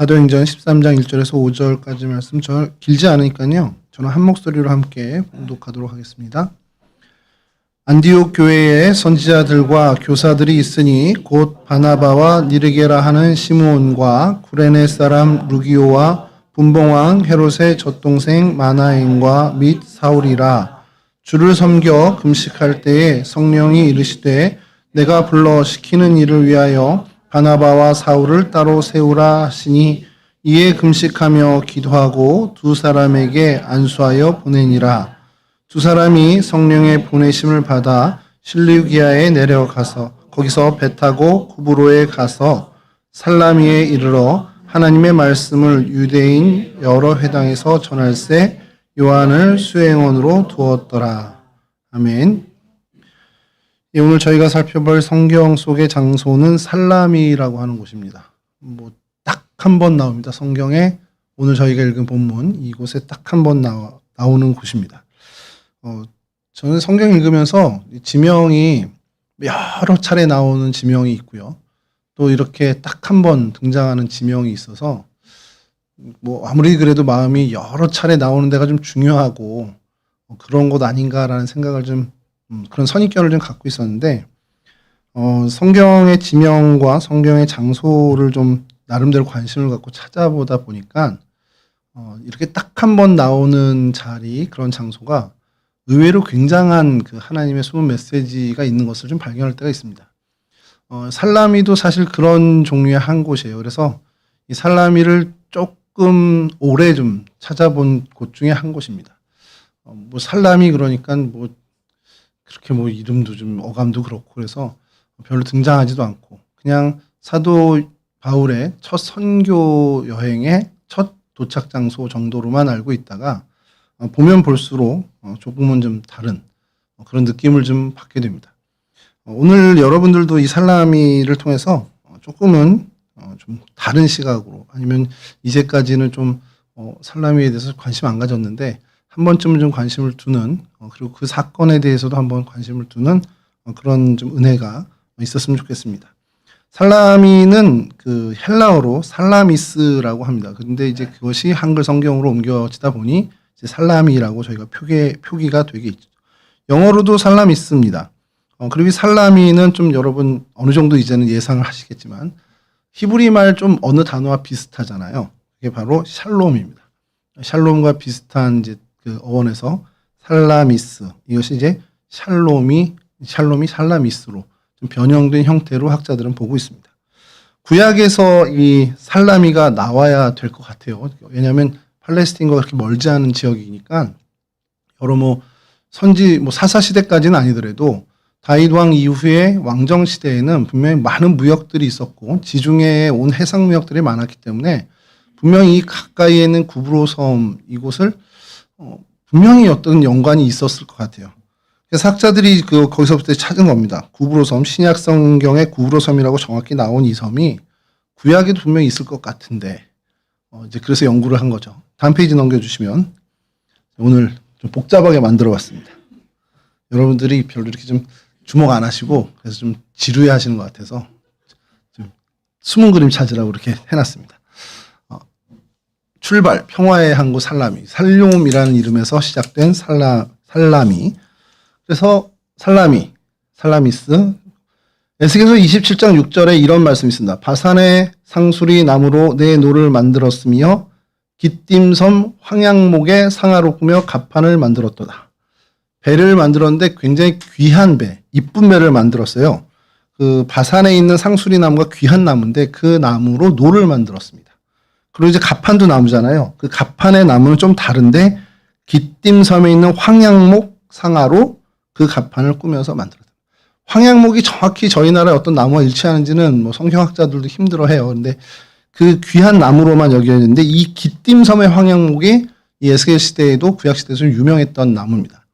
사도행전 13장 1절에서 5절까지 말씀 길지 않으니까요. 저는 한 목소리로 함께 봉독하도록 하겠습니다. 안디옥 교회에 선지자들과 교사들이 있으니 곧 바나바와 니르게라 하는 시므온과 구레네 사람 루기오와 분봉왕 헤롯의 젖동생 마나엔과 및 사울이라. 주를 섬겨 금식할 때에 성령이 이르시되 내가 불러 시키는 일을 위하여 바나바와 사울을 따로 세우라 하시니 이에 금식하며 기도하고 두 사람에게 안수하여 보내니라. 두 사람이 성령의 보내심을 받아 실루기아에 내려가서 거기서 배 타고 구브로에 가서 살라미에 이르러 하나님의 말씀을 유대인 여러 회당에서 전할세 요한을 수행원으로 두었더라. 아멘. 오늘 저희가 살펴볼 성경 속의 장소는 살라미라고 하는 곳입니다. 딱 한 번 나옵니다. 성경에 오늘 저희가 읽은 본문 이곳에 딱 한 번 나오는 곳입니다. 저는 성경 읽으면서 지명이 여러 차례 나오는 지명이 있고요. 또 이렇게 딱 한 번 등장하는 지명이 있어서 아무리 그래도 마음이 여러 차례 나오는 데가 좀 중요하고 그런 곳 아닌가라는 생각을 좀 그런 선입견을 좀 갖고 있었는데 성경의 지명과 성경의 장소를 좀 나름대로 관심을 갖고 찾아보다 보니까 이렇게 딱 한 번 나오는 자리 그런 장소가 의외로 굉장한 그 하나님의 숨은 메시지가 있는 것을 좀 발견할 때가 있습니다. 살라미도 사실 그런 종류의 한 곳이에요. 그래서 이 살라미를 조금 오래 좀 찾아본 곳 중에 한 곳입니다. 살라미 그러니까 그렇게 이름도 좀 어감도 그렇고 그래서 별로 등장하지도 않고 그냥 사도 바울의 첫 선교 여행의 첫 도착 장소 정도로만 알고 있다가 보면 볼수록 조금은 좀 다른 그런 느낌을 좀 받게 됩니다. 오늘 여러분들도 이 살라미를 통해서 조금은 좀 다른 시각으로 아니면 이제까지는 좀 살라미에 대해서 관심 안 가졌는데 한 번쯤은 좀 관심을 두는 그리고 그 사건에 대해서도 한번 관심을 두는 그런 좀 은혜가 있었으면 좋겠습니다. 살라미는 그 헬라어로 살라미스라고 합니다. 근데 이제 그것이 한글 성경으로 옮겨지다 보니 이제 살라미라고 저희가 표기가 되게 있죠. 영어로도 살라미스입니다. 그리고 이 살라미는 좀 여러분 어느 정도 이제는 예상을 하시겠지만 히브리 말 좀 어느 단어와 비슷하잖아요. 그게 바로 샬롬입니다. 샬롬과 비슷한 이제 그 어원에서 살라미스 이것이 이제 샬롬이 살라미스로 좀 변형된 형태로 학자들은 보고 있습니다. 구약에서 이 살라미가 나와야 될 것 같아요. 왜냐하면 팔레스틴과 그렇게 멀지 않은 지역이니까 여러 사사 시대까지는 아니더라도 다윗 왕 이후에 왕정 시대에는 분명히 많은 무역들이 있었고 지중해에 온 해상 무역들이 많았기 때문에 분명히 이 가까이에 있는 구브로 섬 이곳을 분명히 어떤 연관이 있었을 것 같아요. 그래서 학자들이 거기서부터 찾은 겁니다. 구브로 섬, 신약 성경에 구브로 섬이라고 정확히 나온 이 섬이 구약에도 분명히 있을 것 같은데 이제 그래서 연구를 한 거죠. 다음 페이지 넘겨주시면 오늘 좀 복잡하게 만들어봤습니다. 여러분들이 별로 이렇게 좀 주목 안 하시고 그래서 좀 지루해 하시는 것 같아서 좀 숨은 그림 찾으라고 이렇게 해놨습니다. 출발, 평화의 항구 살라미, 살롬이라는 이름에서 시작된 살라미. 그래서 살라미스. 에스겔서 27장 6절에 이런 말씀이 있습니다. 바산의 상수리 나무로 내 노를 만들었으며 깃딤섬 황양목의 상아로 꾸며 갑판을 만들었도다. 배를 만들었는데 굉장히 귀한 배, 이쁜 배를 만들었어요. 그 바산에 있는 상수리 나무가 귀한 나무인데 그 나무로 노를 만들었습니다. 그리고 이제 갑판도 나무잖아요. 그 갑판의 나무는 좀 다른데 깃딤섬에 있는 황양목 상아로 그 갑판을 꾸며서 만들었다. 황양목이 정확히 저희 나라의 어떤 나무와 일치하는지는 성경학자들도 힘들어해요. 그런데 그 귀한 나무로만 여겨졌는데 이 깃딤섬의 황양목이 이 에스겔 시대에도 구약 시대에도 좀 유명했던 나무입니다.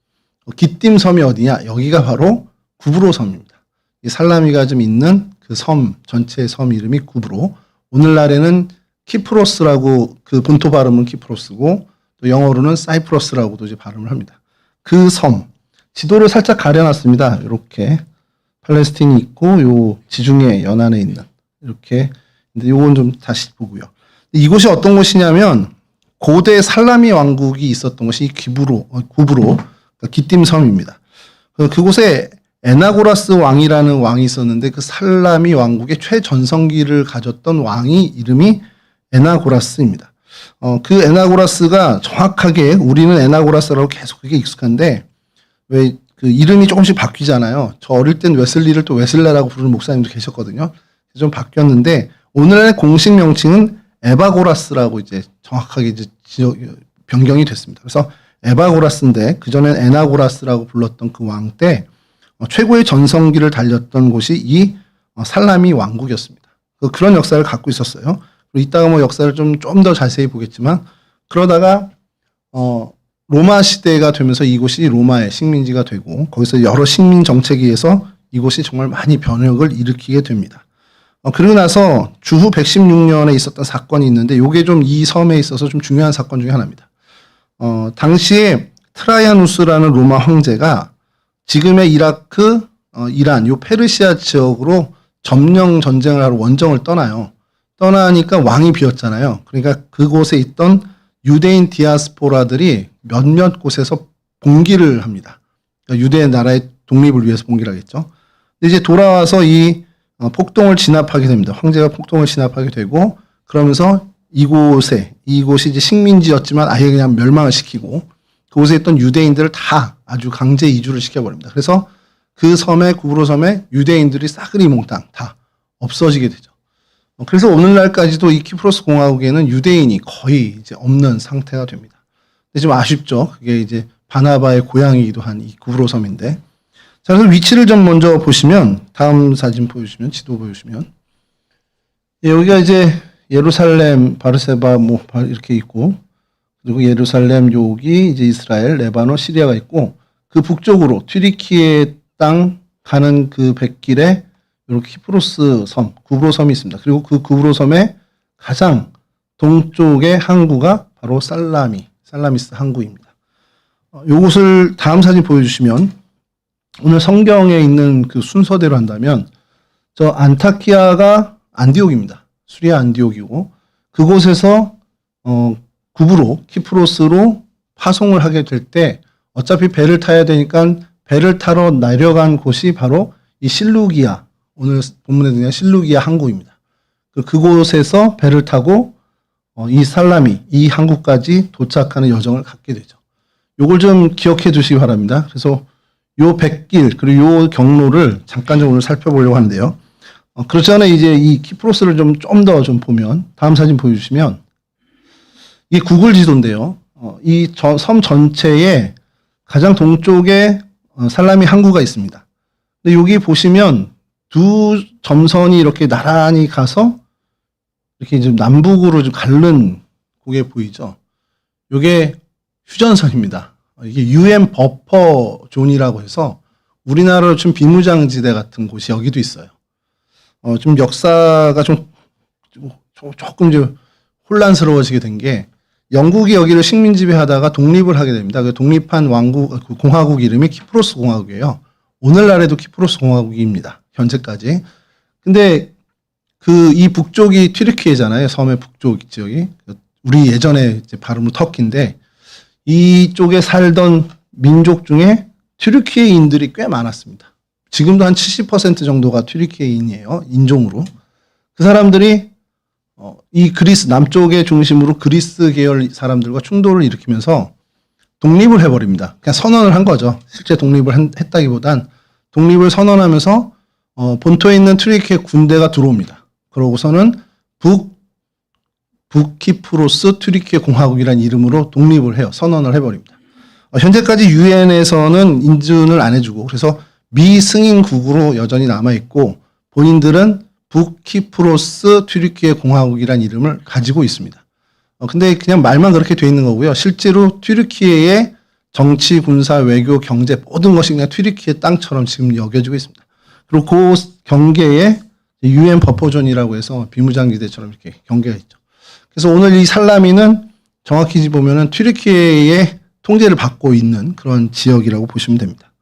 깃딤섬이 어디냐? 여기가 바로 구브로 섬입니다. 이 살라미가 좀 있는 그 섬 전체의 섬 이름이 구브로. 오늘날에는 키프로스라고 그 본토 발음은 키프로스고 또 영어로는 사이프러스라고도 이제 발음을 합니다. 그 섬 지도를 살짝 가려놨습니다. 이렇게 팔레스틴이 있고 요 지중해 연안에 있는 이렇게. 근데 요건 좀 다시 보고요. 이곳이 어떤 곳이냐면 고대 살라미 왕국이 있었던 곳이 구브로, 그러니까 기띔섬입니다. 그곳에 에나고라스 왕이라는 왕이 있었는데 그 살라미 왕국의 최전성기를 가졌던 왕이 이름이 에나고라스입니다. 그 에나고라스가 정확하게 우리는 에나고라스라고 계속 그게 익숙한데 왜 그 이름이 조금씩 바뀌잖아요. 저 어릴 땐 웨슬리를 또 웨슬레라고 부르는 목사님도 계셨거든요. 좀 바뀌었는데 오늘의 공식 명칭은 에바고라스라고 이제 정확하게 이제 변경이 됐습니다. 그래서 에바고라스인데 그전엔 에나고라스라고 불렀던 그 왕 때 최고의 전성기를 달렸던 곳이 이 살라미 왕국이었습니다. 그런 역사를 갖고 있었어요. 그리고 이따가 뭐 역사를 좀 더 자세히 보겠지만 그러다가 로마 시대가 되면서 이곳이 로마의 식민지가 되고 거기서 여러 식민 정책에 의해서 이곳이 정말 많이 변혁을 일으키게 됩니다. 그리고 나서 주후 116년에 있었던 사건이 있는데 이게 좀 이 섬에 있어서 좀 중요한 사건 중에 하나입니다. 당시에 트라이아누스라는 로마 황제가 지금의 이라크, 이란, 요 페르시아 지역으로 점령 전쟁을 하러 원정을 떠나요. 떠나니까 왕이 비었잖아요. 그러니까 그곳에 있던 유대인 디아스포라들이 몇몇 곳에서 봉기를 합니다. 그러니까 유대 나라의 독립을 위해서 봉기를 하겠죠. 근데 이제 돌아와서 이 폭동을 진압하게 됩니다. 황제가 폭동을 진압하게 되고 그러면서 이곳이 이제 식민지였지만 아예 그냥 멸망을 시키고 그곳에 있던 유대인들을 다 아주 강제 이주를 시켜버립니다. 그래서 그 섬에 구브로 섬에 유대인들이 싸그리 몽땅 다 없어지게 되죠. 그래서 오늘날까지도 이 키프로스 공화국에는 유대인이 거의 이제 없는 상태가 됩니다. 근데 좀 아쉽죠. 그게 이제 바나바의 고향이기도 한 이 구브로 섬인데. 자, 그래서 위치를 좀 먼저 보시면 다음 사진 보여주시면 지도 보여주시면 여기가 이제 예루살렘, 바르세바 뭐 이렇게 있고 그리고 예루살렘 여기 이제 이스라엘, 레바논, 시리아가 있고 그 북쪽으로 튀르키예 땅 가는 그 백길에 이렇게 키프로스 섬, 구브로 섬이 있습니다. 그리고 그 구브로 섬의 가장 동쪽의 항구가 바로 살라미스 항구입니다. 요것을 다음 사진 보여주시면 오늘 성경에 있는 그 순서대로 한다면 저 안타키아가 안디옥입니다. 수리아 안디옥이고 그곳에서 구브로 키프로스로 파송을 하게 될 때 어차피 배를 타야 되니까 배를 타러 내려간 곳이 바로 이 실루기아 오늘 본문에 등장한 실루기아 항구입니다. 그곳에서 배를 타고 이 살라미 이 항구까지 도착하는 여정을 갖게 되죠. 요걸 좀 기억해 주시기 바랍니다. 그래서 요 백길 그리고 요 경로를 잠깐 좀 오늘 살펴보려고 하는데요. 그렇지 않아 이제 이 키프로스를 좀 더 좀 보면 다음 사진 보여주시면 이 구글 지도인데요. 이 섬 전체에 가장 동쪽에 살라미 항구가 있습니다. 근데 여기 보시면 두 점선이 이렇게 나란히 가서 이렇게 좀 남북으로 좀 가른 그게 보이죠. 이게 휴전선입니다. 이게 UN 버퍼 존이라고 해서 우리나라로 좀 비무장지대 같은 곳이 여기도 있어요. 좀 역사가 조금 좀 혼란스러워지게 된 게 영국이 여기를 식민 지배하다가 독립을 하게 됩니다. 그 독립한 공화국 이름이 키프로스 공화국이에요. 오늘날에도 키프로스 공화국입니다. 현재까지. 근데 이 북쪽이 튀르키예잖아요. 섬의 북쪽 지역이. 우리 예전에 이제 발음은 터키인데 이쪽에 살던 민족 중에 튀르키예인들이 꽤 많았습니다. 지금도 한 70% 정도가 튀르키예인이에요. 인종으로. 그 사람들이 이 그리스 남쪽의 중심으로 그리스 계열 사람들과 충돌을 일으키면서 독립을 해버립니다. 그냥 선언을 한 거죠. 실제 독립을 했다기보단 독립을 선언하면서 본토에 있는 튀르키예 군대가 들어옵니다. 그러고서는 북키프로스 튀르키예 공화국이라는 이름으로 독립을 해요. 선언을 해버립니다. 현재까지 유엔에서는 인준을 안 해주고 그래서 미승인국으로 여전히 남아있고 본인들은 북키프로스 튀르키예 공화국이라는 이름을 가지고 있습니다. 근데 그냥 말만 그렇게 돼 있는 거고요. 실제로 튀르키예의 정치, 군사, 외교, 경제 모든 것이 그냥 튀르키예 땅처럼 지금 여겨지고 있습니다. 그리고 그 경계에 UN 버퍼존이라고 해서 비무장지대처럼 이렇게 경계가 있죠. 그래서 오늘 이 살라미는 정확히 보면은 튀르키예의 통제를 받고 있는 그런 지역이라고 보시면 됩니다.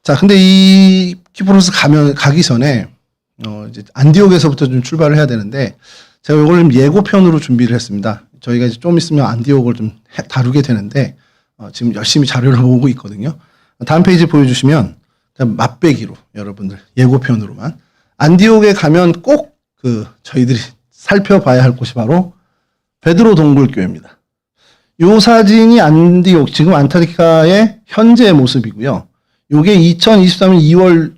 자, 근데 이 키프로스 가기 전에 이제 안디옥에서부터 좀 출발을 해야 되는데 제가 이걸 예고편으로 준비를 했습니다. 저희가 이제 좀 있으면 안디옥을 좀 다루게 되는데 지금 열심히 자료를 모으고 있거든요. 다음 페이지 보여주시면 맛배기로 여러분들 예고편으로만 안디옥에 가면 꼭 저희들이 살펴봐야 할 곳이 바로 베드로 동굴교회입니다. 이 사진이 안디옥 지금 안타르티카의 현재 모습이고요. 이게 2023년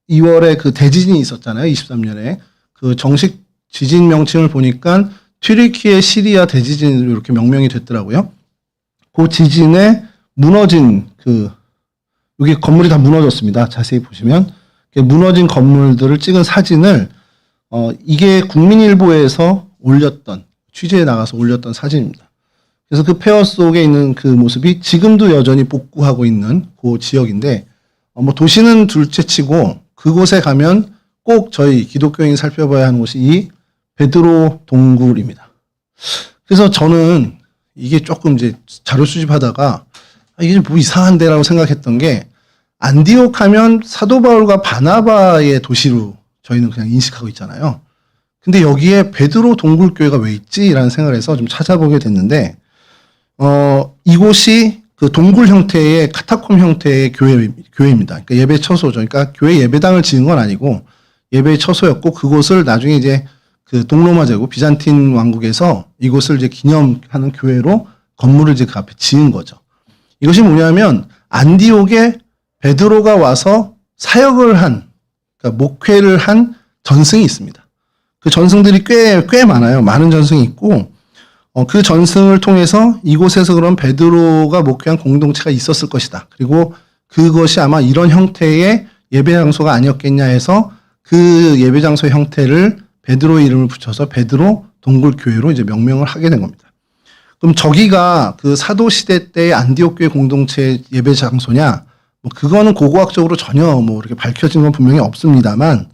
2월에 그 대지진이 있었잖아요. 23년에 그 정식 지진 명칭을 보니까 튀르키예 시리아 대지진으로 이렇게 명명이 됐더라고요. 그 지진에 무너진 여기 건물이 다 무너졌습니다. 자세히 보시면 무너진 건물들을 찍은 사진을 이게 국민일보에서 취재에 나가서 올렸던 사진입니다. 그래서 그 폐허 속에 있는 그 모습이 지금도 여전히 복구하고 있는 그 지역인데 도시는 둘째치고 그곳에 가면 꼭 저희 기독교인이 살펴봐야 하는 곳이 이 베드로 동굴입니다. 그래서 저는 이게 조금 이제 자료 수집하다가 이게 뭐 이상한데라고 생각했던 게 안디옥 하면 사도 바울과 바나바의 도시로 저희는 그냥 인식하고 있잖아요. 근데 여기에 베드로 동굴교회가 왜 있지라는 생각을 해서 좀 찾아보게 됐는데 이곳이 그 동굴 형태의 카타콤 형태의 교회입니다. 그러니까 예배 처소죠. 그러니까 교회 예배당을 지은 건 아니고 예배 처소였고 그곳을 나중에 이제 그 동로마 제국 비잔틴 왕국에서 이곳을 이제 기념하는 교회로 건물을 이제 그 앞에 지은 거죠. 이것이 뭐냐면 안디옥에 베드로가 와서 사역을 그러니까 목회를 한 전승이 있습니다. 그 전승들이 꽤 많아요. 많은 전승이 있고 그 전승을 통해서 이곳에서 그런 베드로가 목회한 공동체가 있었을 것이다. 그리고 그것이 아마 이런 형태의 예배 장소가 아니었겠냐 해서 그 예배 장소 형태를 베드로의 이름을 붙여서 베드로 동굴교회로 이제 명명을 하게 된 겁니다. 그럼 저기가 그 사도 시대 때의 안디옥 교회 공동체 예배 장소냐? 그거는 고고학적으로 전혀 이렇게 밝혀진 건 분명히 없습니다만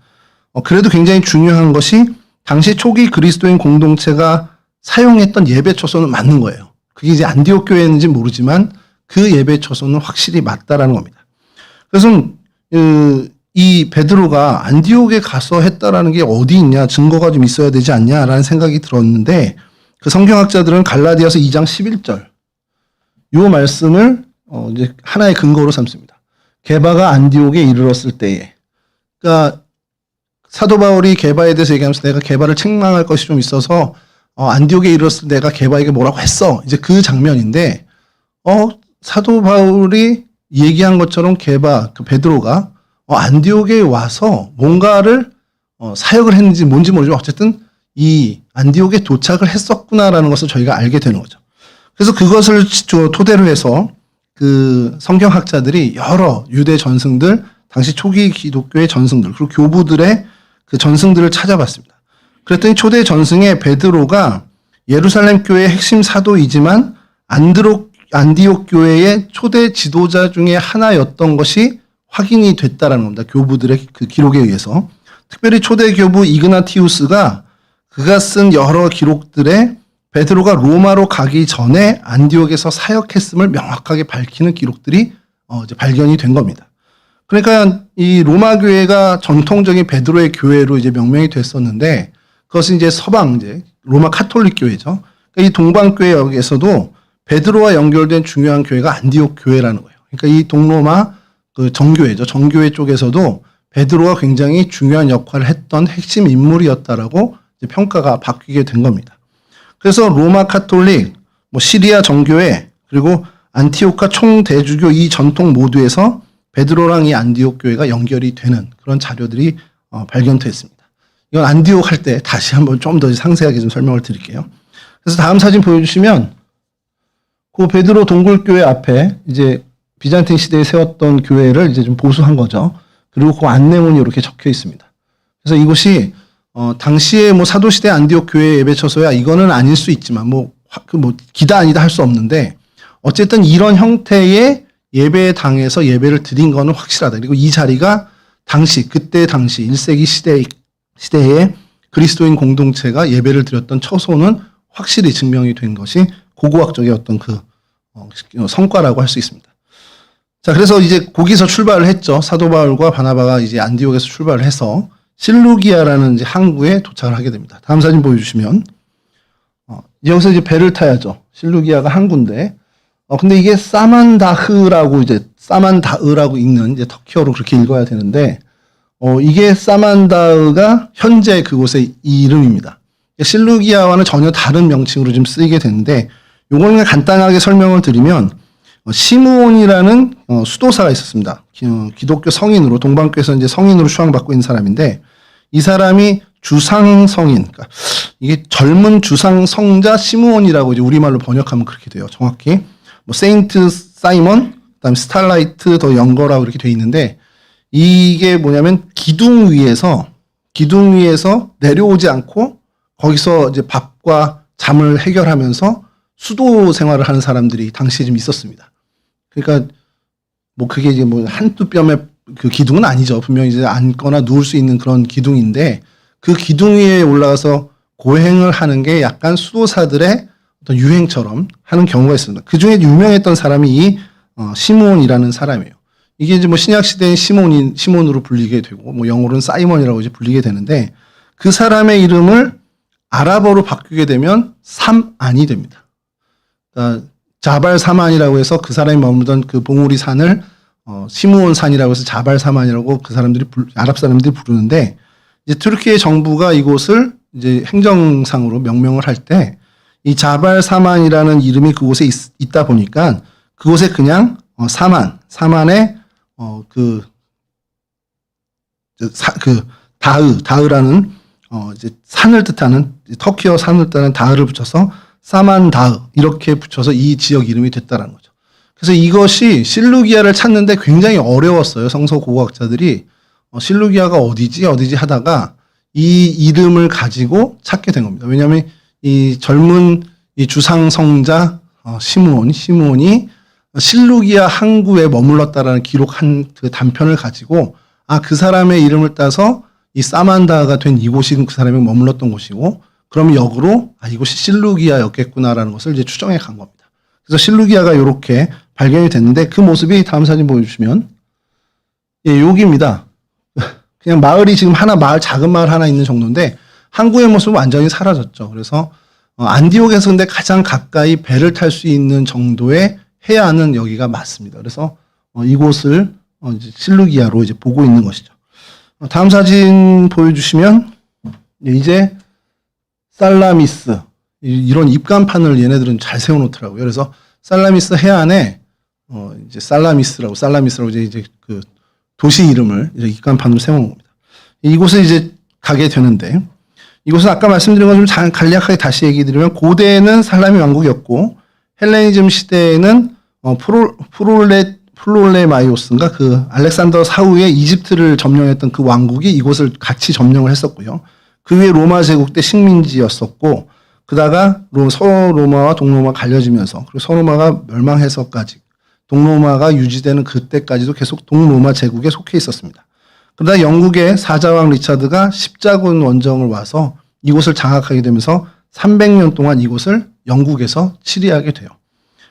그래도 굉장히 중요한 것이 당시 초기 그리스도인 공동체가 사용했던 예배 처소는 맞는 거예요. 그게 이제 안디옥 교회인지 모르지만 그 예배 처소는 확실히 맞다라는 겁니다. 그래서 이 베드로가 안디옥에 가서 했다라는 게 어디 있냐, 증거가 좀 있어야 되지 않냐라는 생각이 들었는데 그 성경학자들은 갈라디아서 2장 11절 이 말씀을 이제 하나의 근거로 삼습니다. 게바가 안디옥에 이르렀을 때에, 그러니까 사도 바울이 게바에 대해서 얘기하면서 내가 게바를 책망할 것이 좀 있어서 안디옥에 이르렀을 때 내가 게바에게 뭐라고 했어. 이제 그 장면인데 사도 바울이 얘기한 것처럼 그 베드로가 안디옥에 와서 뭔가를 사역을 했는지 뭔지 모르지만 어쨌든 이 안디옥에 도착을 했었구나라는 것을 저희가 알게 되는 거죠. 그래서 그것을 토대로 해서 그 성경학자들이 여러 유대 전승들, 당시 초기 기독교의 전승들, 그리고 교부들의 그 전승들을 찾아봤습니다. 그랬더니 초대 전승의 베드로가 예루살렘 교회의 핵심 사도이지만 안디옥 교회의 초대 지도자 중에 하나였던 것이 확인이 됐다라는 겁니다. 교부들의 그 기록에 의해서. 특별히 초대 교부 이그나티우스가 그가 쓴 여러 기록들에 베드로가 로마로 가기 전에 안디옥에서 사역했음을 명확하게 밝히는 기록들이 이제 발견이 된 겁니다. 그러니까 이 로마 교회가 전통적인 베드로의 교회로 이제 명명이 됐었는데 그것은 이제 서방 이제 로마 카톨릭 교회죠. 그러니까 이 동방 교회에서도 베드로와 연결된 중요한 교회가 안디옥 교회라는 거예요. 그러니까 이 동로마 그 정교회죠. 정교회 쪽에서도 베드로가 굉장히 중요한 역할을 했던 핵심 인물이었다라고 이제 평가가 바뀌게 된 겁니다. 그래서 로마 카톨릭, 시리아 정교회, 그리고 안티오카 총대주교 이 전통 모두에서 베드로랑 이 안디옥 교회가 연결이 되는 그런 자료들이 발견됐습니다. 이건 안디옥 할 때 다시 한번 좀 더 상세하게 좀 설명을 드릴게요. 그래서 다음 사진 보여주시면 그 베드로 동굴교회 앞에 이제 비잔틴 시대에 세웠던 교회를 이제 좀 보수한 거죠. 그리고 그 안내문이 이렇게 적혀 있습니다. 그래서 이곳이 당시에 사도시대 안디옥 교회 예배 처소야 이거는 아닐 수 있지만 기다 아니다 할 수 없는데 어쨌든 이런 형태의 예배당에서 예배를 드린 거는 확실하다. 그리고 이 자리가 그때 당시 1세기 시대에 그리스도인 공동체가 예배를 드렸던 처소는 확실히 증명이 된 것이 고고학적의 어떤 성과라고 할 수 있습니다. 자, 그래서 이제 거기서 출발을 했죠. 사도 바울과 바나바가 이제 안디옥에서 출발을 해서 실루기아라는 이제 항구에 도착을 하게 됩니다. 다음 사진 보여주시면 여기서 이제 배를 타야죠. 실루기아가 항구인데 근데 이게 사만다흐라고 이제 사만다흐라고 읽는 이제 터키어로 그렇게 읽어야 되는데 이게 사만다흐가 현재 그곳의 이름입니다. 실루기아와는 전혀 다른 명칭으로 좀 쓰이게 되는데 요거는 간단하게 설명을 드리면 시므온이라는 수도사가 있었습니다. 기독교 성인으로 동방교에서 이제 성인으로 추앙받고 있는 사람인데 이 사람이 주상 성인, 그러니까 이게 젊은 주상 성자 시므온이라고 이제 우리말로 번역하면 그렇게 돼요. 정확히 뭐 세인트 사이먼, 그다음에 스탈라이트 더 영거라고 이렇게 돼 있는데 이게 뭐냐면 기둥 위에서 내려오지 않고 거기서 이제 밥과 잠을 해결하면서 수도 생활을 하는 사람들이 당시에 좀 있었습니다. 그러니까 뭐 그게 이제 뭐 한두 뼘의 그 기둥은 아니죠. 분명히 이제 앉거나 누울 수 있는 그런 기둥인데 그 기둥 위에 올라가서 고행을 하는 게 약간 수도사들의 어떤 유행처럼 하는 경우가 있습니다. 그 중에 유명했던 사람이 이 시몬이라는 사람이에요. 이게 이제 뭐 신약 시대의 시몬으로 불리게 되고 뭐 영어로는 사이먼이라고 이제 불리게 되는데 그 사람의 이름을 아랍어로 바꾸게 되면 삼안이 됩니다. 그러니까 자발 사만이라고 해서 그 사람이 머물던 그 봉우리 산을 시므온 산이라고 해서 자발 사만이라고 그 사람들이 아랍 사람들이 부르는데 이제 투르키의 정부가 이곳을 이제 행정상으로 명명을 할 때 이 자발 사만이라는 이름이 그곳에 있다 보니까 그곳에 그냥 사만의 다흐라는 이제 산을 뜻하는 터키어 산을 뜻하는 다흐를 붙여서 사만다흐 이렇게 붙여서 이 지역 이름이 됐다라는 거죠. 그래서 이것이 실루기아를 찾는데 굉장히 어려웠어요. 성서 고고학자들이 실루기아가 어디지 하다가 이 이름을 가지고 찾게 된 겁니다. 왜냐하면 이 젊은 이 주상 성자 시므온이 실루기아 항구에 머물렀다라는 기록한 그 단편을 가지고 그 사람의 이름을 따서 이 사만다가 된 이곳이 그 사람이 머물렀던 곳이고 그럼 역으로 이곳이 실루기아였겠구나라는 것을 이제 추정해 간 겁니다. 그래서 실루기아가 이렇게 발견이 됐는데 그 모습이 다음 사진 보여주시면 여기입니다. 그냥 마을이 지금 작은 마을 하나 있는 정도인데 항구의 모습은 완전히 사라졌죠. 그래서 안디옥에서 근데 가장 가까이 배를 탈 수 있는 정도의 해안은 여기가 맞습니다. 그래서 이곳을 이제 실루기아로 이제 보고 있는 것이죠. 다음 사진 보여주시면 이제 살라미스 이런 입간판을 얘네들은 잘 세워놓더라고요. 그래서 살라미스 해안에 이제 살라미스라고 이제 그 도시 이름을 이제 입간판으로 세워놓은 겁니다. 이곳에 이제 가게 되는데 이곳은 아까 말씀드린 것좀 간략하게 다시 얘기 드리면 고대에는 살라미 왕국이었고 헬레니즘 시대에는 플롤레마이오스인가 그 알렉산더 사후에 이집트를 점령했던 그 왕국이 이곳을 같이 점령을 했었고요. 그 위에 로마 제국 때 식민지였었고 그다가 서로마와 동로마 갈려지면서 그리고 서로마가 멸망해서까지 동로마가 유지되는 그때까지도 계속 동로마 제국에 속해 있었습니다. 그러다 영국의 사자왕 리차드가 십자군 원정을 와서 이곳을 장악하게 되면서 300년 동안 이곳을 영국에서 치리하게 돼요.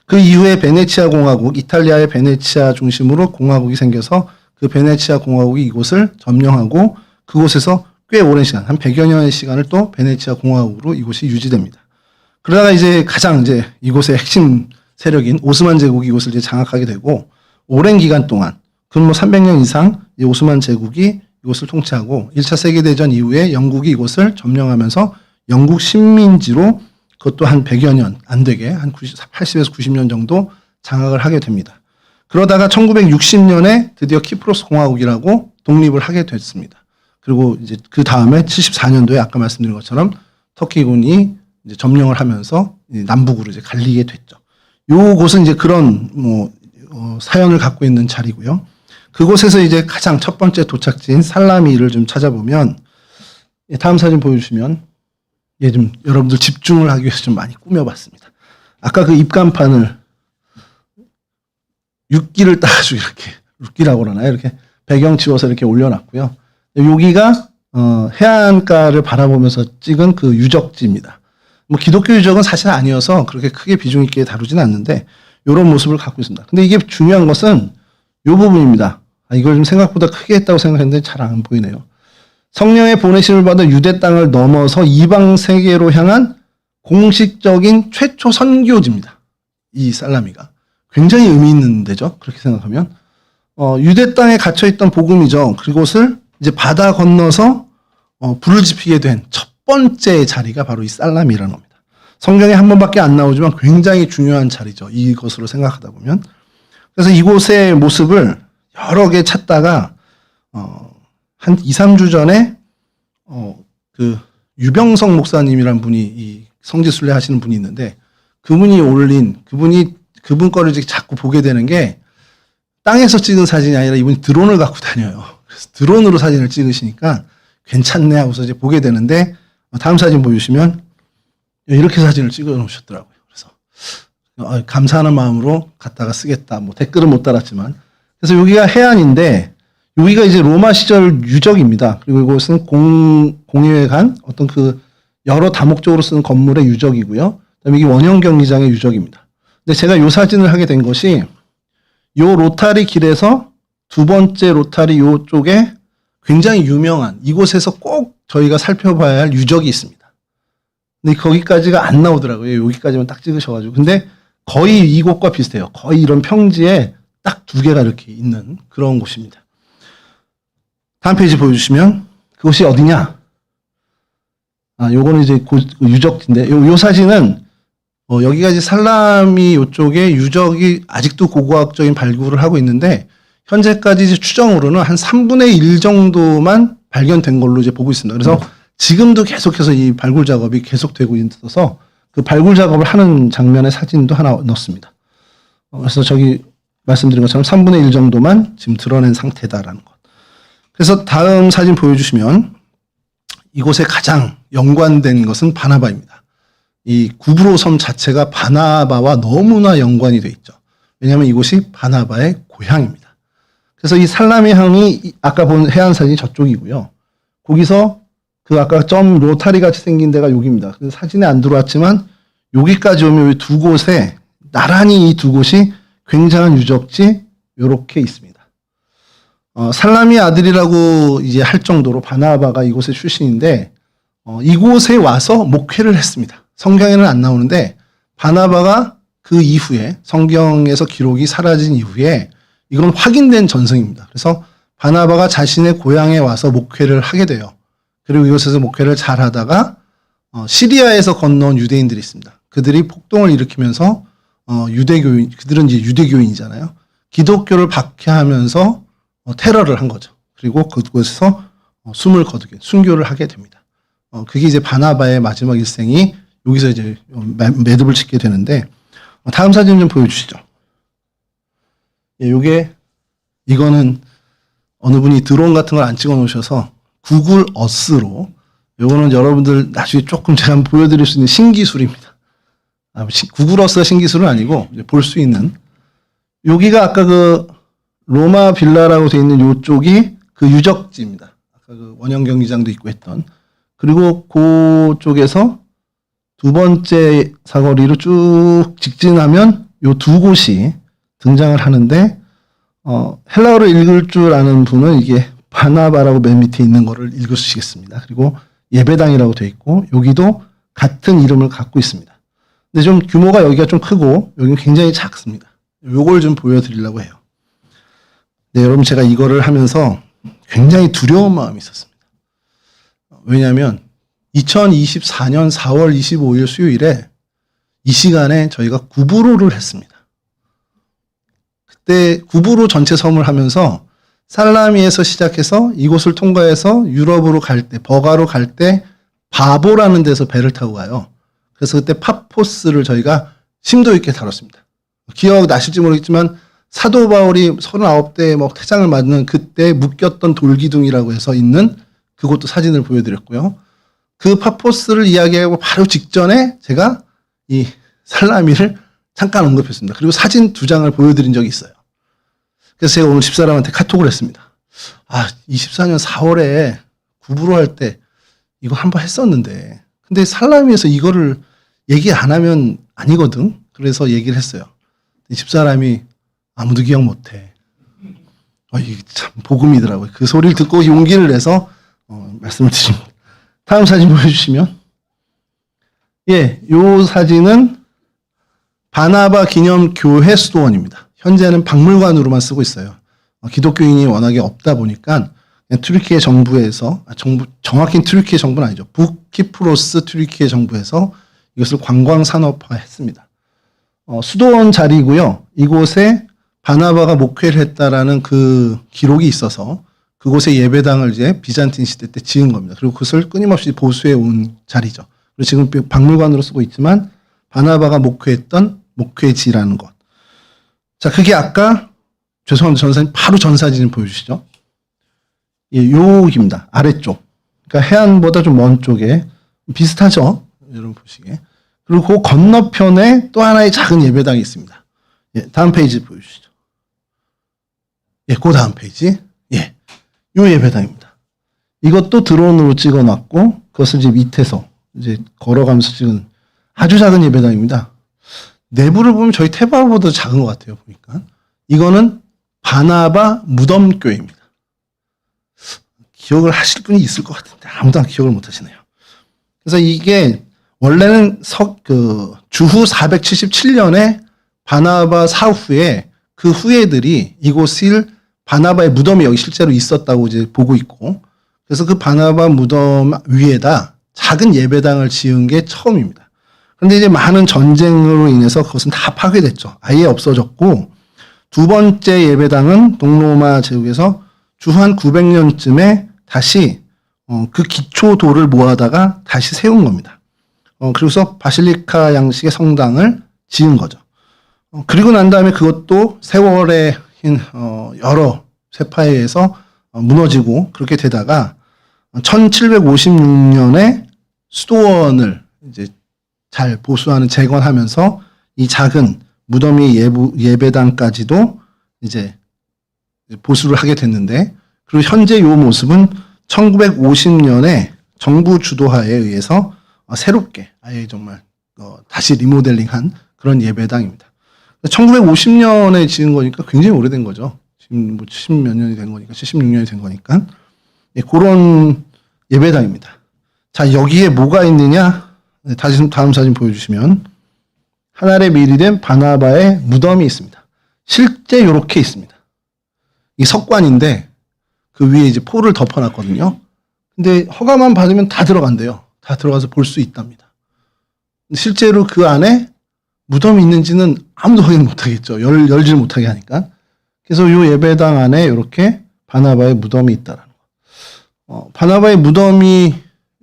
그 이후에 베네치아 공화국, 이탈리아의 베네치아 중심으로 공화국이 생겨서 그 베네치아 공화국이 이곳을 점령하고 그곳에서 꽤 오랜 시간, 한 100여 년의 시간을 또 베네치아 공화국으로 이곳이 유지됩니다. 그러다가 이제 가장 이제 이곳의 핵심 세력인 오스만 제국이 이곳을 이제 장악하게 되고 오랜 기간 동안 근 300년 이상 이 오스만 제국이 이곳을 통치하고 1차 세계대전 이후에 영국이 이곳을 점령하면서 영국 식민지로 그것도 한 100여 년 안 되게 한 80에서 90년 정도 장악을 하게 됩니다. 그러다가 1960년에 드디어 키프로스 공화국이라고 독립을 하게 됐습니다. 그리고 이제 그 다음에 74년도에 아까 말씀드린 것처럼 터키군이 이제 점령을 하면서 남북으로 이제 갈리게 됐죠. 요곳은 이제 그런 사연을 갖고 있는 자리고요. 그곳에서 이제 가장 첫 번째 도착지인 살라미를 좀 찾아보면 다음 사진 보여주시면 좀 여러분들 집중을 하기 위해서 좀 많이 꾸며봤습니다. 아까 그 입간판을 육기를 따가지고 이렇게 육기라고 그러나요? 이렇게 배경 지워서 이렇게 올려놨고요. 여기가 해안가를 바라보면서 찍은 그 유적지입니다. 뭐 기독교 유적은 사실 아니어서 그렇게 크게 비중 있게 다루지는 않는데 이런 모습을 갖고 있습니다. 근데 이게 중요한 것은 이 부분입니다. 이걸 좀 생각보다 크게 했다고 생각했는데 잘 안 보이네요. 성령의 보내심을 받아 유대 땅을 넘어서 이방 세계로 향한 공식적인 최초 선교지입니다. 이 살라미가. 굉장히 의미 있는 데죠. 그렇게 생각하면. 유대 땅에 갇혀있던 복음이죠. 그곳을 이제 바다 건너서 불을 지피게 된 첫 번째 자리가 바로 이 살라미라는 겁니다. 성경에 한 번밖에 안 나오지만 굉장히 중요한 자리죠. 이것으로 생각하다 보면. 그래서 이곳의 모습을 여러 개 찾다가 한 2, 3주 전에 그 유병성 목사님이란 분이 이 성지순례 하시는 분이 있는데 그분이 올린 그분 거를 자꾸 보게 되는 게 땅에서 찍은 사진이 아니라 이분이 드론을 갖고 다녀요. 그래서 드론으로 사진을 찍으시니까 괜찮네 하고서 이제 보게 되는데 다음 사진 보여주시면 이렇게 사진을 찍어 놓으셨더라고요. 그래서 감사하는 마음으로 갖다가 쓰겠다. 뭐 댓글은 못 달았지만 그래서 여기가 해안인데 여기가 이제 로마 시절 유적입니다. 그리고 이곳은 공회에 간 어떤 그 여러 다목적으로 쓰는 건물의 유적이고요. 그다음에 이게 원형 경기장의 유적입니다. 근데 제가 이 사진을 하게 된 것이 요 로타리 길에서 두 번째 로타리 요 쪽에 굉장히 유명한 이곳에서 꼭 저희가 살펴봐야 할 유적이 있습니다. 근데 거기까지가 안 나오더라고요. 여기까지만 딱 찍으셔가지고. 근데 거의 이곳과 비슷해요. 거의 이런 평지에 딱 두 개가 이렇게 있는 그런 곳입니다. 다음 페이지 보여주시면 그곳이 어디냐? 요거는 이제 유적지인데 요 사진은 여기가 이제 살라미 요쪽에 유적이 아직도 고고학적인 발굴을 하고 있는데 현재까지 이제 추정으로는 한 3분의 1 정도만 발견된 걸로 이제 보고 있습니다. 그래서 지금도 계속해서 이 발굴 작업이 계속되고 있어서 그 발굴 작업을 하는 장면의 사진도 하나 넣었습니다. 그래서 저기 말씀드린 것처럼 3분의 1 정도만 지금 드러낸 상태다라는 것. 그래서 다음 사진 보여주시면 이곳에 가장 연관된 것은 바나바입니다. 이 구브로 섬 자체가 바나바와 너무나 연관이 돼 있죠. 왜냐하면 이곳이 바나바의 고향입니다. 그래서 이 살라미 항이 아까 본 해안 사진이 저쪽이고요. 거기서 그 아까 점 로타리 같이 생긴 데가 여기입니다. 그래서 사진에 안 들어왔지만 여기까지 오면 이 두 곳에 나란히 이 두 곳이 굉장한 유적지 요렇게 있습니다. 살라미 아들이라고 이제 할 정도로 바나바가 이곳의 출신인데 이곳에 와서 목회를 했습니다. 성경에는 안 나오는데 바나바가 그 이후에 성경에서 기록이 사라진 이후에 이건 확인된 전승입니다. 그래서 바나바가 자신의 고향에 와서 목회를 하게 돼요. 그리고 이곳에서 목회를 잘 하다가 시리아에서 건너온 유대인들이 있습니다. 그들이 폭동을 일으키면서 그들은 이제 유대교인이잖아요. 기독교를 박해하면서 테러를 한 거죠. 그리고 그곳에서 숨을 거두게 순교를 하게 됩니다. 그게 이제 바나바의 마지막 일생이 여기서 이제 매듭을 짓게 되는데 다음 사진 좀 보여주시죠. 이거는 어느 분이 드론 같은 걸 안 찍어 놓으셔서 구글 어스로 요거는 여러분들 나중에 조금 제가 한번 보여드릴 수 있는 신기술입니다. 구글 어스가 신기술은 아니고 볼 수 있는 여기가 아까 그 로마 빌라라고 되어 있는 요쪽이 그 유적지입니다. 아까 그 원형 경기장도 있고 했던 그리고 그쪽에서 두 번째 사거리로 쭉 직진하면 요 두 곳이 등장을 하는데 헬라어를 읽을 줄 아는 분은 이게 바나바라고 맨 밑에 있는 거를 읽으시겠습니다. 그리고 예배당이라고 되어 있고 여기도 같은 이름을 갖고 있습니다. 근데 좀 규모가 여기가 좀 크고 여기는 굉장히 작습니다. 요걸 좀 보여드리려고 해요. 네, 여러분 제가 이거를 하면서 굉장히 두려운 마음이 있었습니다. 왜냐하면 2024년 4월 25일 수요일에 이 시간에 저희가 구브로를 했습니다. 그때 구브로 전체 섬을 하면서 살라미에서 시작해서 이곳을 통과해서 유럽으로 갈 때, 버가로 갈 때 바보라는 데서 배를 타고 가요. 그래서 그때 파포스를 저희가 심도 있게 다뤘습니다. 기억 나실지 모르겠지만 사도 바울이 39대에 뭐 태장을 맞는 그때 묶였던 돌기둥이라고 해서 있는 그것도 사진을 보여드렸고요. 그 파포스를 이야기하고 바로 직전에 제가 이 살라미를 잠깐 언급했습니다. 그리고 사진 2장을 보여드린 적이 있어요. 그래서 제가 오늘 집사람한테 카톡을 했습니다. 24년 4월에 구부로 할 때 이거 한번 했었는데 근데 살라미에서 이거를 얘기 안 하면 아니거든. 그래서 얘기를 했어요. 집사람이 아무도 기억 못해. 이게 참 복음이더라고요. 그 소리를 듣고 용기를 내서 말씀을 드립니다. 다음 사진 보여주시면, 예, 요 사진은 바나바 기념교회 수도원입니다. 현재는 박물관으로만 쓰고 있어요. 기독교인이 워낙에 없다 보니까 튀르키예 정부에서, 정확히 튀르키예 정부는 아니죠. 북키프로스 튀르키예 정부에서 이것을 관광 산업화했습니다. 수도원 자리고요. 이곳에 바나바가 목회를 했다라는 그 기록이 있어서 그곳에 예배당을 이제 비잔틴 시대 때 지은 겁니다. 그리고 그것을 끊임없이 보수해 온 자리죠. 그리고 지금 박물관으로 쓰고 있지만 바나바가 목회했던 목회지라는 것. 자, 그게 아까 죄송합니다. 전사님 바로 전 사진을 보여주시죠. 예, 여기입니다. 아래쪽. 그러니까 해안보다 좀 먼 쪽에 비슷하죠. 여러분 보시기에. 그리고 그 건너편에 또 하나의 작은 예배당이 있습니다. 예, 다음 페이지 보여주시죠. 예, 그 다음 페이지. 예, 요 예배당입니다. 이것도 드론으로 찍어놨고 그것을 이제 밑에서 이제 걸어가면서 찍은 아주 작은 예배당입니다. 내부를 보면 저희 테바보다 작은 것 같아요. 보니까 이거는 바나바 무덤교회입니다. 기억을 하실 분이 있을 것 같은데 아무도 기억을 못 하시네요. 그래서 이게 원래는 주후 477년에 바나바 사후에 그 후예들이 이곳을 바나바의 무덤이 여기 실제로 있었다고 이제 보고 있고, 그래서 그 바나바 무덤 위에다 작은 예배당을 지은 게 처음입니다. 그런데 이제 많은 전쟁으로 인해서 그것은 다 파괴됐죠. 아예 없어졌고, 두 번째 예배당은 동로마 제국에서 주후 한 900년쯤에 다시 그 기초도를 모아다가 다시 세운 겁니다. 그래서 바실리카 양식의 성당을 지은 거죠. 그리고 난 다음에 그것도 세월의 여러 세파에 의해서 무너지고 그렇게 되다가 1756년에 수도원을 이제 잘 보수하는 재건하면서 이 작은 무덤이 예배당까지도 이제 보수를 하게 됐는데, 그리고 현재 이 모습은 1950년에 정부 주도하에 의해서 새롭게 아예 정말 다시 리모델링한 그런 예배당입니다. 1950년에 지은 거니까 굉장히 오래된 거죠. 지금 뭐 70몇 년이 된 거니까, 76년이 된 거니까. 예, 그런 예배당입니다. 자, 여기에 뭐가 있느냐? 네, 다음 사진 보여주시면 하늘에 미리된 바나바의 무덤이 있습니다. 실제 이렇게 있습니다. 이 석관인데 그 위에 이제 포를 덮어놨거든요. 근데 허가만 받으면 다 들어간대요. 다 들어가서 볼 수 있답니다. 실제로 그 안에 무덤이 있는지는 아무도 확인 못하겠죠. 열질 못하게 하니까. 그래서 이 예배당 안에 이렇게 바나바의 무덤이 있다라는 거. 바나바의 무덤이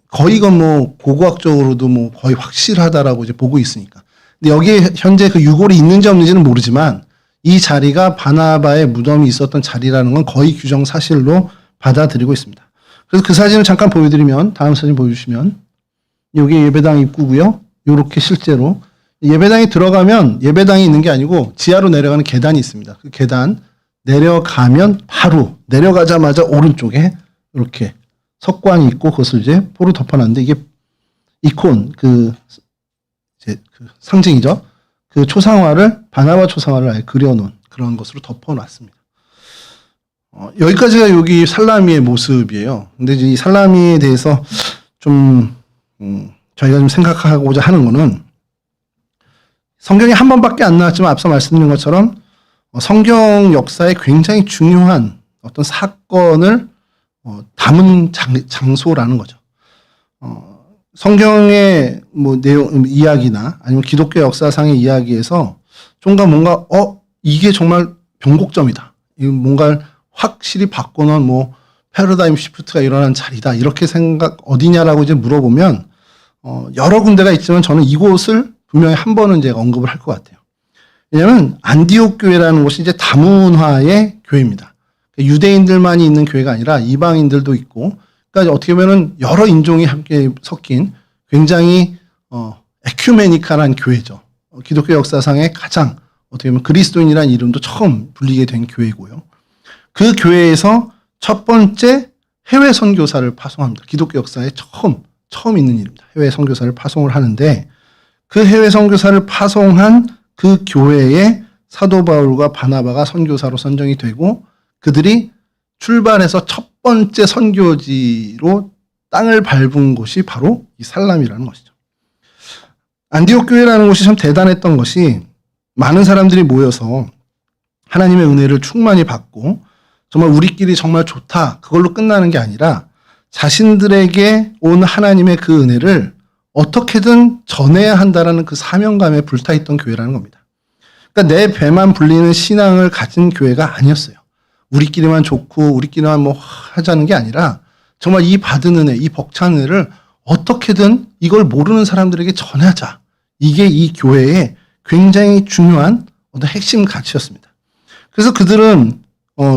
거의 이건 뭐 고고학적으로도 뭐 거의 확실하다라고 이제 보고 있으니까. 근데 여기에 현재 그 유골이 있는지 없는지는 모르지만 이 자리가 바나바의 무덤이 있었던 자리라는 건 거의 규정 사실로 받아들이고 있습니다. 그래서 그 사진을 잠깐 보여드리면, 다음 사진 보여주시면, 여기 예배당 입구고요. 이렇게 실제로 예배당에 들어가면 예배당이 있는 게 아니고 지하로 내려가는 계단이 있습니다. 그 계단 내려가면 바로 내려가자마자 오른쪽에 이렇게 석관이 있고 그것을 이제 포로 덮어놨는데, 이게 이콘 그 상징이죠. 그 초상화를 바나바 초상화를 아예 그려놓은 그런 것으로 덮어놨습니다. 여기까지가 여기 살라미의 모습이에요. 근데 이 살라미에 대해서 좀 저희가 좀 생각하고자 하는 거는, 성경에 한 번밖에 안 나왔지만 앞서 말씀드린 것처럼 성경 역사에 굉장히 중요한 어떤 사건을 담은 장소라는 거죠. 성경의 뭐 내용, 이야기나 아니면 기독교 역사상의 이야기에서 뭔가 이게 정말 변곡점이다. 이거 뭔가를 확실히 바꿔놓은 뭐 패러다임 시프트가 일어난 자리다. 이렇게 어디냐라고 이제 물어보면 여러 군데가 있지만 저는 이곳을 분명히 한 번은 제가 언급을 할 것 같아요. 왜냐하면 안디옥 교회라는 곳이 이제 다문화의 교회입니다. 유대인들만이 있는 교회가 아니라 이방인들도 있고, 그러니까 어떻게 보면은 여러 인종이 함께 섞인 굉장히 에큐메니칼한 교회죠. 기독교 역사상에 가장 어떻게 보면 그리스도인이라는 이름도 처음 불리게 된 교회고요. 그 교회에서 첫 번째 해외 선교사를 파송합니다. 기독교 역사에 처음 있는 일입니다. 해외 선교사를 파송을 하는데, 그 해외 선교사를 파송한 그 교회에 사도 바울과 바나바가 선교사로 선정이 되고, 그들이 출발해서 첫 번째 선교지로 땅을 밟은 곳이 바로 이 살람이라는 것이죠. 안디옥 교회라는 곳이 참 대단했던 것이 많은 사람들이 모여서 하나님의 은혜를 충만히 받고 정말 우리끼리 정말 좋다 그걸로 끝나는 게 아니라 자신들에게 온 하나님의 그 은혜를 어떻게든 전해야 한다라는 그 사명감에 불타있던 교회라는 겁니다. 그러니까 내 배만 불리는 신앙을 가진 교회가 아니었어요. 우리끼리만 좋고 우리끼리만 뭐 하자는 게 아니라 정말 이 받은 은혜, 이 벅찬 은혜를 어떻게든 이걸 모르는 사람들에게 전하자. 이게 이 교회의 굉장히 중요한 어떤 핵심 가치였습니다. 그래서 그들은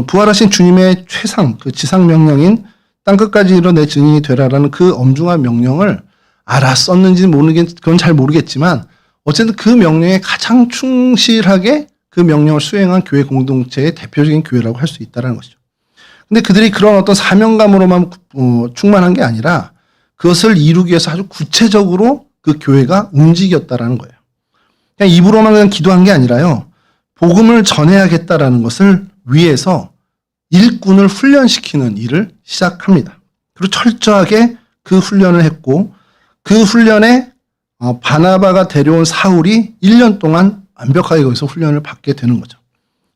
부활하신 주님의 최상, 그 지상 명령인 땅끝까지 이뤄 내 증인이 되라라는 그 엄중한 명령을 알았었는지 그건 잘 모르겠지만 어쨌든 그 명령에 가장 충실하게 그 명령을 수행한 교회 공동체의 대표적인 교회라고 할 수 있다는 것이죠. 근데 그들이 그런 어떤 사명감으로만 충만한 게 아니라 그것을 이루기 위해서 아주 구체적으로 그 교회가 움직였다라는 거예요. 그냥 입으로만 그냥 기도한 게 아니라요. 복음을 전해야겠다라는 것을 위해서 일꾼을 훈련시키는 일을 시작합니다. 그리고 철저하게 그 훈련을 했고 그 훈련에 바나바가 데려온 사울이 1년 동안 완벽하게 거기서 훈련을 받게 되는 거죠.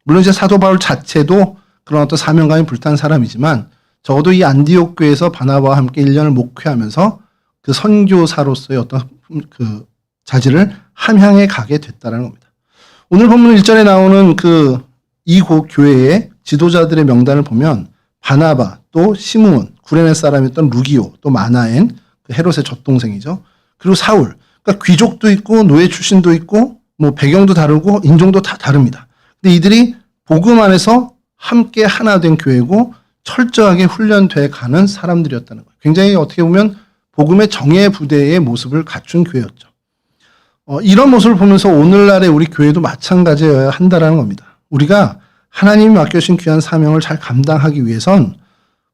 물론 이제 사도 바울 자체도 그런 어떤 사명감이 불탄 사람이지만 적어도 이 안디옥 교회에서 바나바와 함께 1년을 목회하면서 그 선교사로서의 어떤 그 자질을 함양해 가게 됐다는 겁니다. 오늘 본문 1절에 나오는 이곳 교회의 지도자들의 명단을 보면 바나바, 또 시므온, 구레네 사람이었던 루기오, 또 마나엔, 그 헤롯의 젖동생이죠. 그리고 사울. 그러니까 귀족도 있고 노예 출신도 있고 뭐 배경도 다르고 인종도 다 다릅니다. 근데 이들이 복음 안에서 함께 하나 된 교회고 철저하게 훈련돼 가는 사람들이었다는 거예요. 굉장히 어떻게 보면 복음의 정예 부대의 모습을 갖춘 교회였죠. 이런 모습을 보면서 오늘날의 우리 교회도 마찬가지여야 한다라는 겁니다. 우리가 하나님이 맡겨주신 귀한 사명을 잘 감당하기 위해선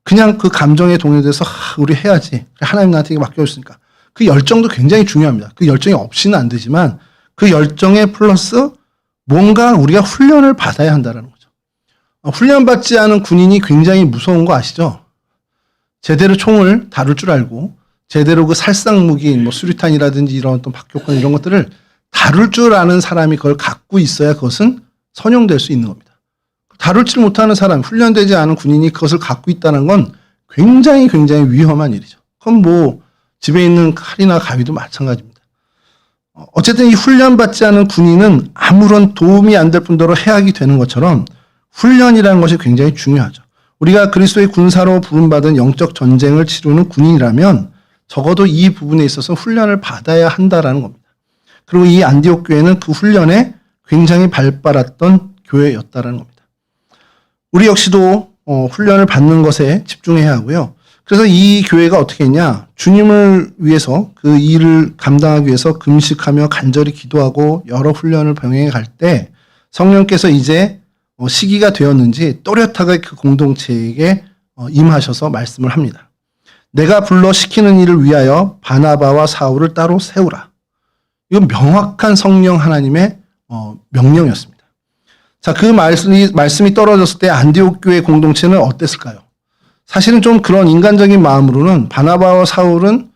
그냥 그 감정에 동요돼서 우리 해야지. 하나님 나한테 이거 맡겨줬으니까. 그 열정도 굉장히 중요합니다. 그 열정이 없이는 안 되지만 그 열정에 플러스 뭔가 우리가 훈련을 받아야 한다는 거죠. 훈련받지 않은 군인이 굉장히 무서운 거 아시죠? 제대로 총을 다룰 줄 알고 제대로 그 살상 무기, 뭐 수류탄이라든지 이런 또 박격권 이런 것들을 다룰 줄 아는 사람이 그걸 갖고 있어야 그것은 선용될 수 있는 겁니다. 다룰지를 못하는 사람, 훈련되지 않은 군인이 그것을 갖고 있다는 건 굉장히 위험한 일이죠. 그건 뭐 집에 있는 칼이나 가위도 마찬가지입니다. 어쨌든 이 훈련받지 않은 군인은 아무런 도움이 안 될 뿐더러 해악이 되는 것처럼 훈련이라는 것이 굉장히 중요하죠. 우리가 그리스도의 군사로 부름받은 영적 전쟁을 치르는 군인이라면 적어도 이 부분에 있어서 훈련을 받아야 한다라는 겁니다. 그리고 이 안디옥 교회는 그 훈련에 굉장히 발달했던 교회였다라는 겁니다. 우리 역시도 훈련을 받는 것에 집중해야 하고요. 그래서 이 교회가 어떻게 했냐? 주님을 위해서 그 일을 감당하기 위해서 금식하며 간절히 기도하고 여러 훈련을 병행해 갈 때 성령께서 이제 시기가 되었는지 또렷하게 그 공동체에게 임하셔서 말씀을 합니다. 내가 불러 시키는 일을 위하여 바나바와 사울을 따로 세우라. 이건 명확한 성령 하나님의 명령이었습니다. 자, 그 말씀이 떨어졌을 때 안디옥 교회 공동체는 어땠을까요? 사실은 좀 그런 인간적인 마음으로는 바나바와 사울은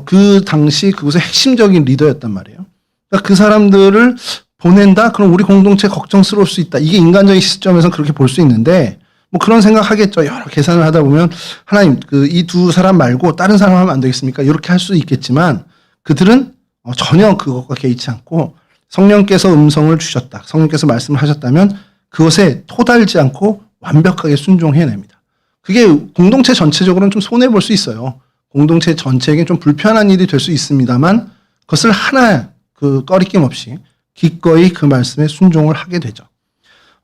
그 당시 그곳의 핵심적인 리더였단 말이에요. 그러니까 그 사람들을 보낸다? 그럼 우리 공동체 걱정스러울 수 있다. 이게 인간적인 시점에서는 그렇게 볼 수 있는데 뭐 그런 생각하겠죠. 여러 계산을 하다 보면 하나님 이 두 사람 말고 다른 사람 하면 안 되겠습니까? 이렇게 할 수 있겠지만 그들은 전혀 그것과 개의치 않고 성령께서 음성을 주셨다. 성령께서 말씀을 하셨다면 그것에 토달지 않고 완벽하게 순종해냅니다. 그게 공동체 전체적으로는 좀 손해볼 수 있어요. 공동체 전체에게 좀 불편한 일이 될 수 있습니다만 그것을 하나 꺼리낌 없이 기꺼이 그 말씀에 순종을 하게 되죠.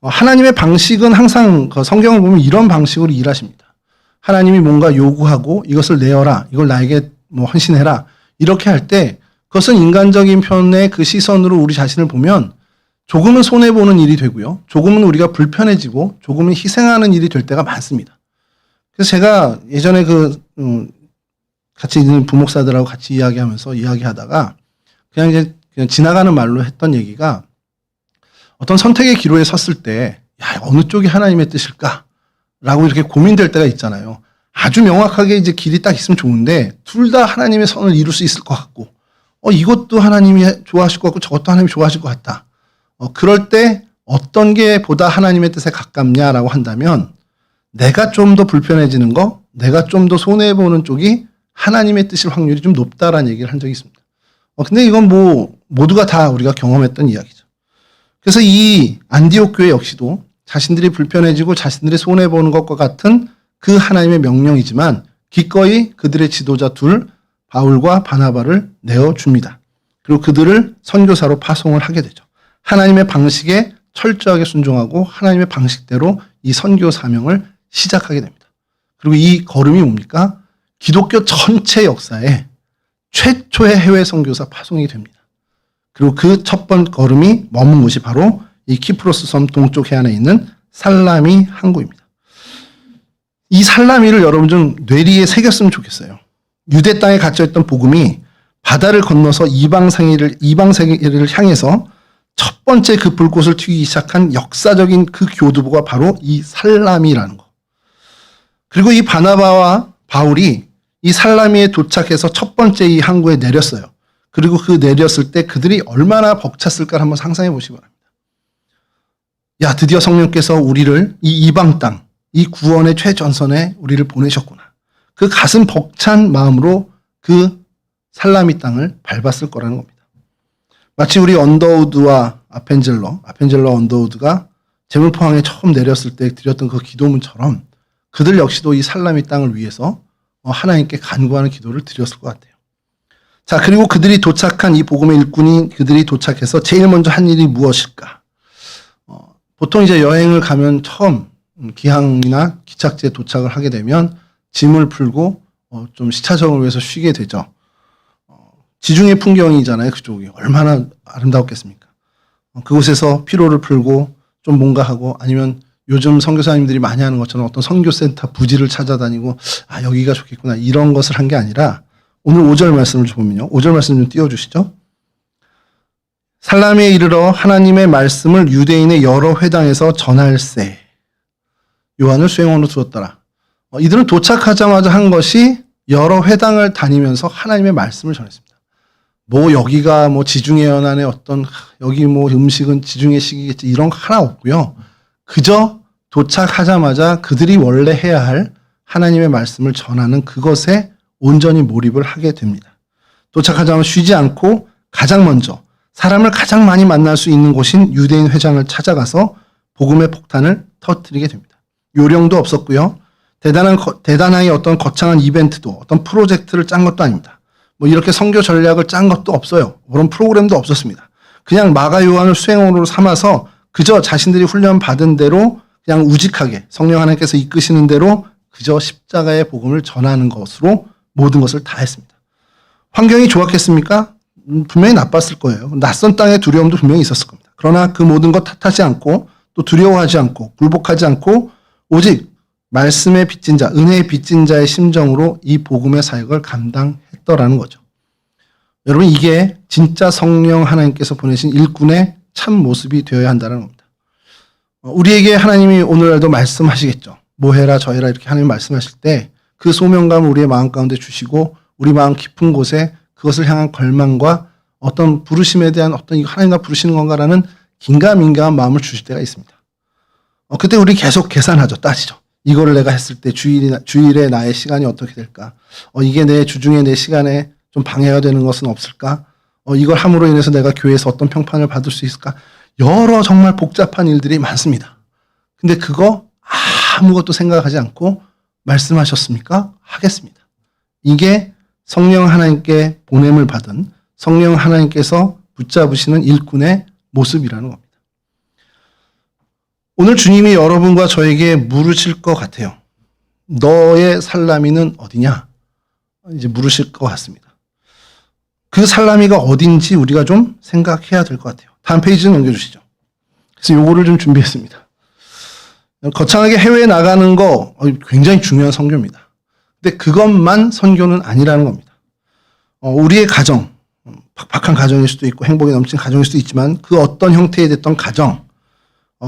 하나님의 방식은 항상 성경을 보면 이런 방식으로 일하십니다. 하나님이 뭔가 요구하고 이것을 내어라, 이걸 나에게 헌신해라 이렇게 할 때 그것은 인간적인 편의 그 시선으로 우리 자신을 보면 조금은 손해보는 일이 되고요. 조금은 우리가 불편해지고 조금은 희생하는 일이 될 때가 많습니다. 그래서 제가 예전에 같이 있는 부목사들하고 같이 이야기하다가 그냥 지나가는 말로 했던 얘기가 어떤 선택의 기로에 섰을 때, 어느 쪽이 하나님의 뜻일까? 라고 이렇게 고민될 때가 있잖아요. 아주 명확하게 이제 길이 딱 있으면 좋은데 둘 다 하나님의 선을 이룰 수 있을 것 같고 이것도 하나님이 좋아하실 것 같고 저것도 하나님이 좋아하실 것 같다. 그럴 때 어떤 게 보다 하나님의 뜻에 가깝냐라고 한다면 내가 좀 더 불편해지는 거, 내가 좀 더 손해보는 쪽이 하나님의 뜻일 확률이 좀 높다라는 얘기를 한 적이 있습니다. 근데 이건 뭐 모두가 다 우리가 경험했던 이야기죠. 그래서 이 안디옥 교회 역시도 자신들이 불편해지고 자신들이 손해보는 것과 같은 그 하나님의 명령이지만 기꺼이 그들의 지도자 둘 바울과 바나바를 내어줍니다. 그리고 그들을 선교사로 파송을 하게 되죠. 하나님의 방식에 철저하게 순종하고 하나님의 방식대로 이 선교 사명을 시작하게 됩니다. 그리고 이 걸음이 뭡니까? 기독교 전체 역사에 최초의 해외 선교사 파송이 됩니다. 그리고 그 첫 번 걸음이 머문 곳이 바로 이 키프로스 섬 동쪽 해안에 있는 살라미 항구입니다. 이 살라미를 여러분 좀 뇌리에 새겼으면 좋겠어요. 유대 땅에 갇혀있던 복음이 바다를 건너서 이방 세계를 향해서 첫 번째 그 불꽃을 튀기 시작한 역사적인 그 교두보가 바로 이 살라미라는 거. 그리고 이 바나바와 바울이 이 살라미에 도착해서 첫 번째 이 항구에 내렸어요. 그리고 그 내렸을 때 그들이 얼마나 벅찼을까를 한번 상상해 보시기 바랍니다. 야, 드디어 성령께서 우리를 이 이방 땅, 이 구원의 최전선에 우리를 보내셨구나. 그 가슴 벅찬 마음으로 그 살라미 땅을 밟았을 거라는 겁니다. 마치 우리 언더우드와 아펜젤러 언더우드가 제물포항에 처음 내렸을 때 드렸던 그 기도문처럼 그들 역시도 이 살라미 땅을 위해서 하나님께 간구하는 기도를 드렸을 것 같아요. 자, 그리고 그들이 도착한 이 복음의 일꾼이 그들이 도착해서 제일 먼저 한 일이 무엇일까? 보통 이제 여행을 가면 처음 기항이나 기착지에 도착을 하게 되면 짐을 풀고 좀 시차적을 위해서 쉬게 되죠. 지중해 풍경이잖아요. 그쪽이 얼마나 아름다웠겠습니까? 그곳에서 피로를 풀고 좀 뭔가 하고 아니면 요즘 선교사님들이 많이 하는 것처럼 어떤 선교센터 부지를 찾아다니고 여기가 좋겠구나 이런 것을 한 게 아니라 오늘 5절 말씀을 좀 보면요. 5절 말씀 좀 띄워주시죠. 살라미에 이르러 하나님의 말씀을 유대인의 여러 회당에서 전할세. 요한을 수행원으로 두었더라. 이들은 도착하자마자 한 것이 여러 회당을 다니면서 하나님의 말씀을 전했습니다. 여기가 지중해 연안의 여기 음식은 지중해식이겠지 이런 거 하나 없고요. 그저 도착하자마자 그들이 원래 해야 할 하나님의 말씀을 전하는 그것에 온전히 몰입을 하게 됩니다. 도착하자마자 쉬지 않고 가장 먼저 사람을 가장 많이 만날 수 있는 곳인 유대인 회장을 찾아가서 복음의 폭탄을 터뜨리게 됩니다. 요령도 없었고요. 대단하게 어떤 거창한 이벤트도 어떤 프로젝트를 짠 것도 아닙니다. 이렇게 선교 전략을 짠 것도 없어요. 그런 프로그램도 없었습니다. 그냥 마가 요한을 수행원으로 삼아서 그저 자신들이 훈련 받은 대로 그냥 우직하게 성령 하나님께서 이끄시는 대로 그저 십자가의 복음을 전하는 것으로 모든 것을 다 했습니다. 환경이 좋았겠습니까? 분명히 나빴을 거예요. 낯선 땅의 두려움도 분명히 있었을 겁니다. 그러나 그 모든 것 탓하지 않고 또 두려워하지 않고 굴복하지 않고 오직 말씀의 빚진 자, 은혜의 빚진 자의 심정으로 이 복음의 사역을 감당했더라는 거죠. 여러분 이게 진짜 성령 하나님께서 보내신 일꾼의 참 모습이 되어야 한다는 겁니다. 우리에게 하나님이 오늘날도 말씀하시겠죠. 뭐 해라 저 해라 이렇게 하나님 말씀하실 때 그 소명감을 우리의 마음 가운데 주시고 우리 마음 깊은 곳에 그것을 향한 걸망과 어떤 부르심에 대한 어떤 하나님 나 부르시는 건가라는 긴가민가한 마음을 주실 때가 있습니다. 그때 우리 계속 계산하죠. 따지죠. 이거를 내가 했을 때 주일에 나의 시간이 어떻게 될까? 이게 내 주중에 내 시간에 좀 방해가 되는 것은 없을까? 이걸 함으로 인해서 내가 교회에서 어떤 평판을 받을 수 있을까? 여러 정말 복잡한 일들이 많습니다. 근데 그거 아무것도 생각하지 않고 말씀하셨습니까? 하겠습니다. 이게 성령 하나님께 보냄을 받은 성령 하나님께서 붙잡으시는 일꾼의 모습이라는 겁니다. 오늘 주님이 여러분과 저에게 물으실 것 같아요. 너의 살라미는 어디냐? 이제 물으실 것 같습니다. 그 살라미가 어딘지 우리가 좀 생각해야 될 것 같아요. 다음 페이지 좀 넘겨주시죠. 그래서 요거를 좀 준비했습니다. 거창하게 해외에 나가는 거 굉장히 중요한 선교입니다. 근데 그것만 선교는 아니라는 겁니다. 우리의 가정, 팍팍한 가정일 수도 있고 행복이 넘치는 가정일 수도 있지만 그 어떤 형태에 됐던 가정,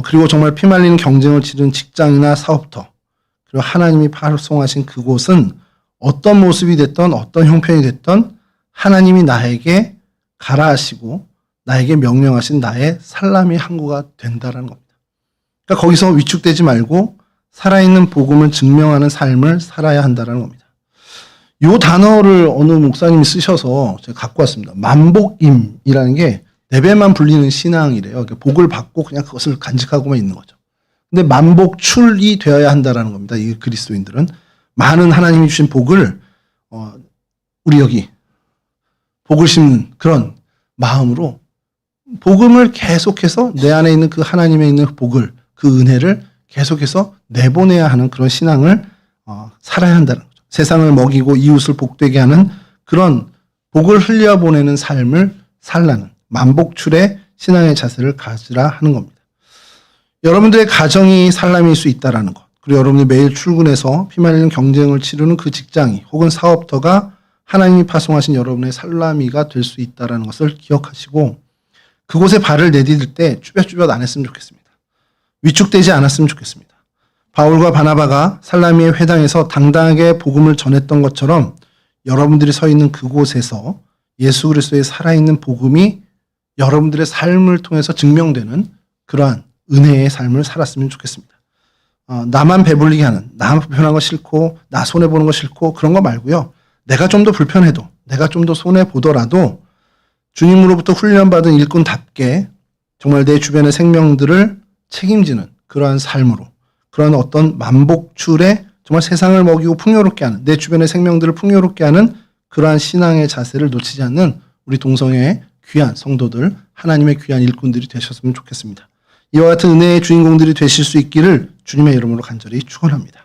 그리고 정말 피말리는 경쟁을 치른 직장이나 사업터, 그리고 하나님이 파송하신 그곳은 어떤 모습이 됐던 어떤 형편이 됐던 하나님이 나에게 가라 하시고 나에게 명령하신 나의 살람의 항구가 된다라는 겁니다. 그러니까 거기서 위축되지 말고 살아있는 복음을 증명하는 삶을 살아야 한다는 겁니다. 이 단어를 어느 목사님이 쓰셔서 제가 갖고 왔습니다. 만복임이라는 게 레벨만 불리는 신앙이래요. 그러니까 복을 받고 그냥 그것을 간직하고만 있는 거죠. 근데 만복출이 되어야 한다는 겁니다. 이 그리스도인들은 많은 하나님이 주신 복을 우리 여기 복을 심는 그런 마음으로 복음을 계속해서 내 안에 있는 그 하나님에 있는 복을 그 은혜를 계속해서 내보내야 하는 그런 신앙을 살아야 한다는 거죠. 세상을 먹이고 이웃을 복되게 하는 그런 복을 흘려보내는 삶을 살라는 만복출의 신앙의 자세를 가지라 하는 겁니다. 여러분들의 가정이 살람일 수 있다는 것, 그리고 여러분이 매일 출근해서 피말리는 경쟁을 치르는 그 직장이 혹은 사업터가 하나님이 파송하신 여러분의 살라미가 될 수 있다는 것을 기억하시고 그곳에 발을 내디딜 때 쭈뼛쭈뼛 안 했으면 좋겠습니다. 위축되지 않았으면 좋겠습니다. 바울과 바나바가 살라미의 회당에서 당당하게 복음을 전했던 것처럼 여러분들이 서 있는 그곳에서 예수 그리스도의 살아있는 복음이 여러분들의 삶을 통해서 증명되는 그러한 은혜의 삶을 살았으면 좋겠습니다. 나만 배불리게 하는, 나만 불편한 거 싫고 나 손해보는 거 싫고 그런 거 말고요. 내가 좀 더 불편해도 내가 좀 더 손해보더라도 주님으로부터 훈련받은 일꾼답게 정말 내 주변의 생명들을 책임지는 그러한 삶으로 그런 어떤 만복출에 정말 세상을 먹이고 풍요롭게 하는 내 주변의 생명들을 풍요롭게 하는 그러한 신앙의 자세를 놓치지 않는 우리 동성애의 귀한 성도들 하나님의 귀한 일꾼들이 되셨으면 좋겠습니다. 이와 같은 은혜의 주인공들이 되실 수 있기를 주님의 이름으로 간절히 축원합니다.